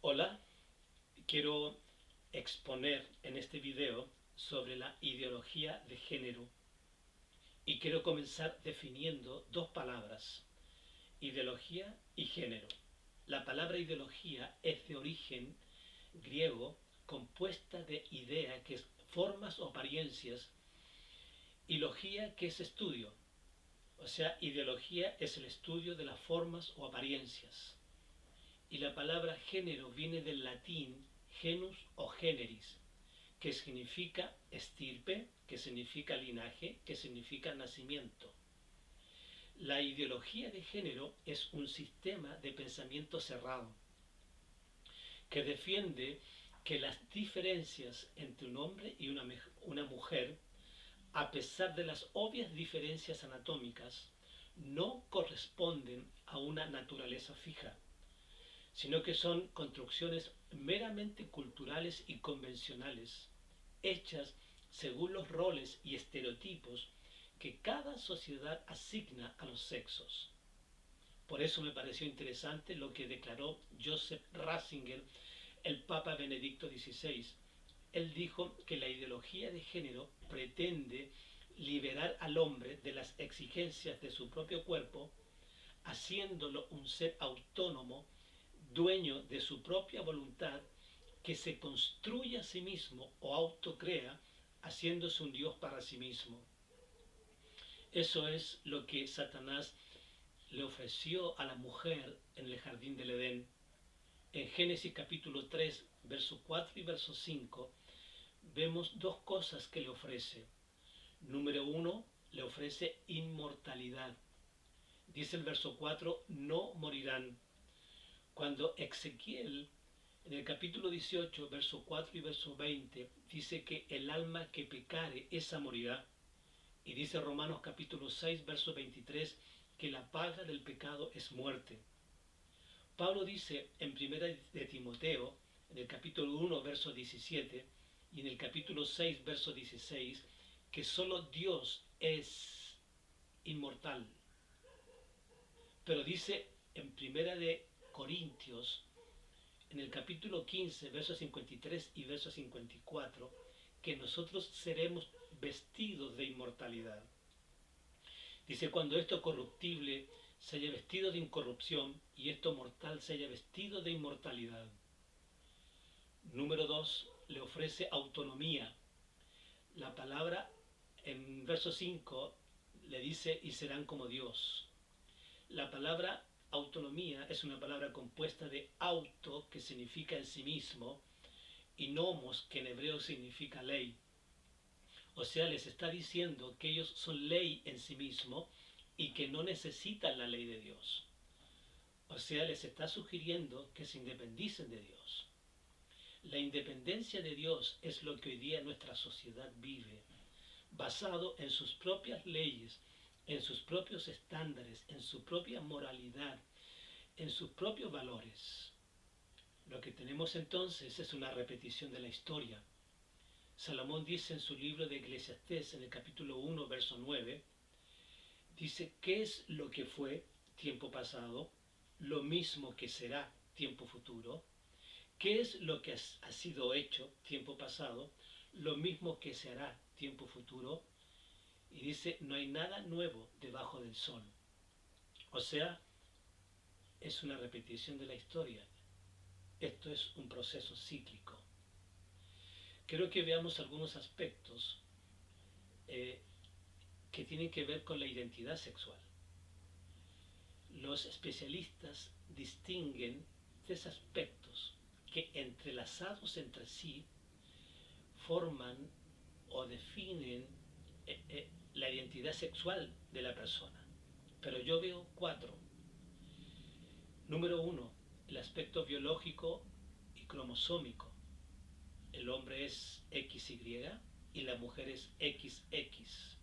Hola, quiero exponer en este video sobre la ideología de género y quiero comenzar definiendo dos palabras, ideología y género. La palabra ideología es de origen griego, compuesta de idea, que es formas o apariencias, y logía, que es estudio. O sea, ideología es el estudio de las formas o apariencias. Y la palabra género viene del latín genus o generis, que significa estirpe, que significa linaje, que significa nacimiento. La ideología de género es un sistema de pensamiento cerrado que defiende que las diferencias entre un hombre y una mujer, a pesar de las obvias diferencias anatómicas, no corresponden a una naturaleza fija, sino que son construcciones meramente culturales y convencionales, hechas según los roles y estereotipos que cada sociedad asigna a los sexos. Por eso me pareció interesante lo que declaró Joseph Ratzinger, el Papa Benedicto XVI. Él dijo que la ideología de género pretende liberar al hombre de las exigencias de su propio cuerpo, haciéndolo un ser autónomo, dueño de su propia voluntad, que se construye a sí mismo o autocrea, haciéndose un Dios para sí mismo. Eso es lo que Satanás le ofreció a la mujer en el jardín del Edén. En Génesis capítulo 3, verso 4 y verso 5, vemos dos cosas que le ofrece. Número uno, le ofrece inmortalidad. Dice el verso 4, no morirán. Cuando Ezequiel, en el capítulo 18, verso 4 y verso 20, dice que el alma que pecare, esa morirá. Y dice Romanos capítulo 6, verso 23, que la paga del pecado es muerte. Pablo dice en primera de Timoteo, en el capítulo 1, verso 17, y en el capítulo 6, verso 16, que solo Dios es inmortal. Pero dice en primera de Corintios, en el capítulo 15, versos 53 y verso 54, que nosotros seremos vestidos de inmortalidad. Dice, cuando esto corruptible se haya vestido de incorrupción y esto mortal se haya vestido de inmortalidad. Número 2, le ofrece autonomía. La palabra en verso 5 le dice, y serán como Dios. La palabra autonomía es una palabra compuesta de auto, que significa en sí mismo, y nomos, que en hebreo significa ley. O sea, les está diciendo que ellos son ley en sí mismo y que no necesitan la ley de Dios. O sea, les está sugiriendo que se independicen de Dios. La independencia de Dios es lo que hoy día nuestra sociedad vive, basado en sus propias leyes, en sus propios estándares, en su propia moralidad, en sus propios valores. Lo que tenemos entonces es una repetición de la historia. Salomón dice en su libro de Eclesiastés, en el capítulo 1, verso 9, dice, ¿qué es lo que fue tiempo pasado? Lo mismo que será tiempo futuro. ¿Qué es lo que ha sido hecho tiempo pasado? Lo mismo que se hará tiempo futuro. Y dice, no hay nada nuevo debajo del sol. O sea, es una repetición de la historia. Esto es un proceso cíclico. Quiero que veamos algunos aspectos que tienen que ver con la identidad sexual. Los especialistas distinguen tres aspectos que, entrelazados entre sí, forman o definen la identidad sexual de la persona. Pero yo veo cuatro. Número uno, el aspecto biológico y cromosómico. El hombre es XY y la mujer es XX.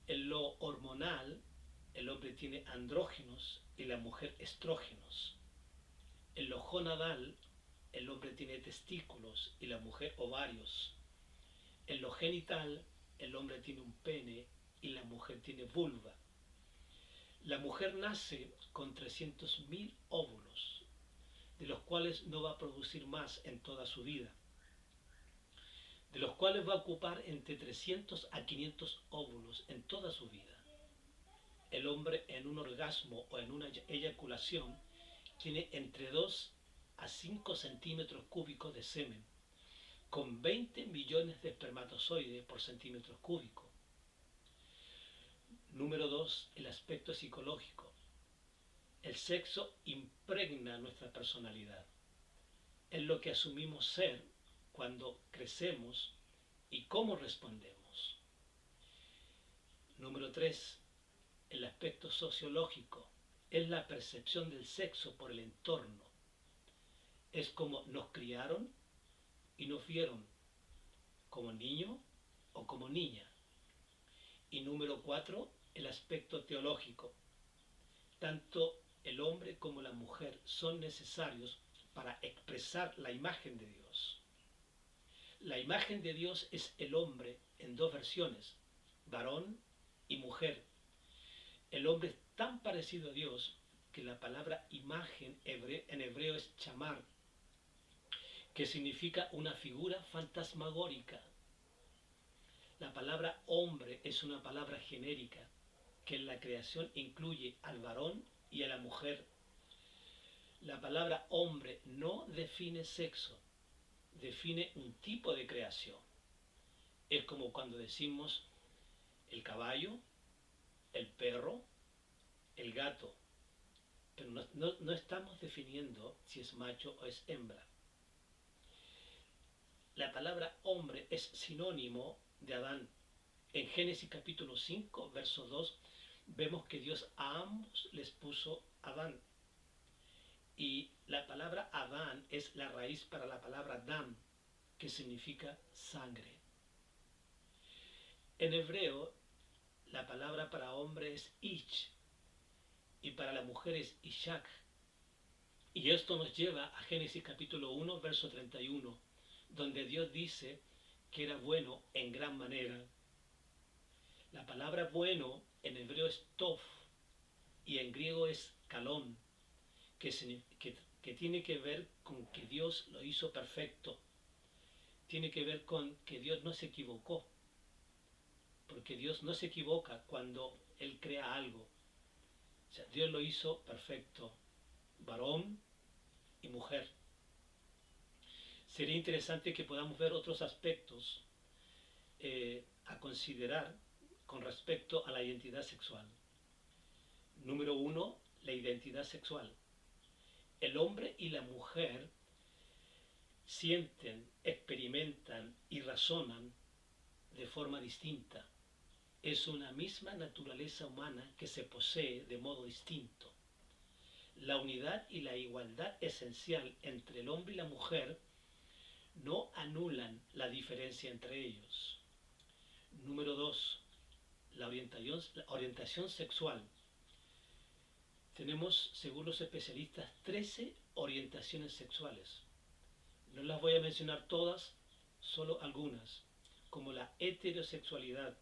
En lo hormonal, el hombre tiene andrógenos y la mujer estrógenos. En lo gonadal, el hombre tiene testículos y la mujer ovarios. En lo genital, el hombre tiene un pene y la mujer tiene vulva. La mujer nace con 300.000 óvulos. de los cuales no va a producir más en toda su vida, de los cuales va a ocupar entre 300 a 500 óvulos en toda su vida. El hombre en un orgasmo o en una eyaculación tiene entre 2 a 5 centímetros cúbicos de semen, con 20 millones de espermatozoides por centímetro cúbico. Número 2, el aspecto psicológico. El sexo impregna nuestra personalidad. Es lo que asumimos ser cuando crecemos y cómo respondemos. Número 3, el aspecto sociológico. Es la percepción del sexo por el entorno. Es como nos criaron y nos vieron, como niño o como niña. Y número 4, el aspecto teológico. Tanto el hombre como la mujer son necesarios para expresar la imagen de Dios. La imagen de Dios es el hombre en dos versiones, varón y mujer. El hombre es tan parecido a Dios que la palabra imagen en hebreo es chamar, que significa una figura fantasmagórica. La palabra hombre es una palabra genérica que en la creación incluye al varón y a la mujer. La palabra hombre no define sexo, define un tipo de creación. Es como cuando decimos el caballo, el perro, el gato, pero no estamos definiendo si es macho o es hembra. La palabra hombre es sinónimo de Adán. En Génesis capítulo 5, verso 2, vemos que Dios a ambos les puso Adán. Y la palabra Adán es la raíz para la palabra Dam, que significa sangre. En hebreo, la palabra para hombre es Ish, y para la mujer es Ishak. Y esto nos lleva a Génesis capítulo 1, verso 31, donde Dios dice que era bueno en gran manera. La palabra bueno en hebreo es tov y en griego es kalón, que tiene que ver con que Dios lo hizo perfecto. Tiene que ver con que Dios no se equivocó, porque Dios no se equivoca cuando Él crea algo. O sea, Dios lo hizo perfecto, varón y mujer. Sería interesante que podamos ver otros aspectos a considerar con respecto a la identidad sexual. Número 1, la identidad sexual. El hombre y la mujer sienten, experimentan y razonan de forma distinta. Es una misma naturaleza humana que se posee de modo distinto. La unidad y la igualdad esencial entre el hombre y la mujer no anulan la diferencia entre ellos. Número 2, la orientación sexual. Tenemos, según los especialistas, 13 orientaciones sexuales. No las voy a mencionar todas, solo algunas, como la heterosexualidad,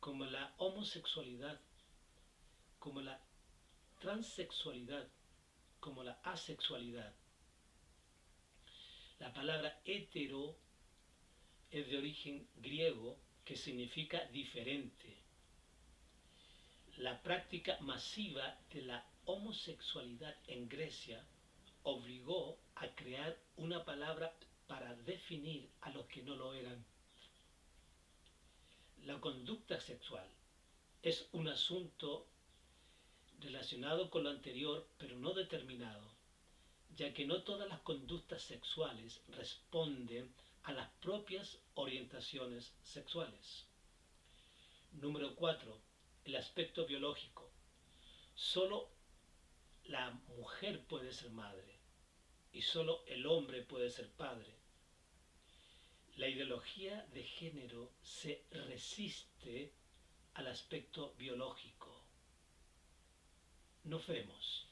como la homosexualidad, como la transexualidad, como la asexualidad. La palabra hetero es de origen griego que significa diferente. La práctica masiva de la homosexualidad en Grecia obligó a crear una palabra para definir a los que no lo eran. La conducta sexual es un asunto relacionado con lo anterior, pero no determinado, ya que no todas las conductas sexuales responden a las propias orientaciones sexuales. Número 4. El aspecto biológico. Solo la mujer puede ser madre y solo el hombre puede ser padre. La ideología de género se resiste al aspecto biológico. Nos vemos.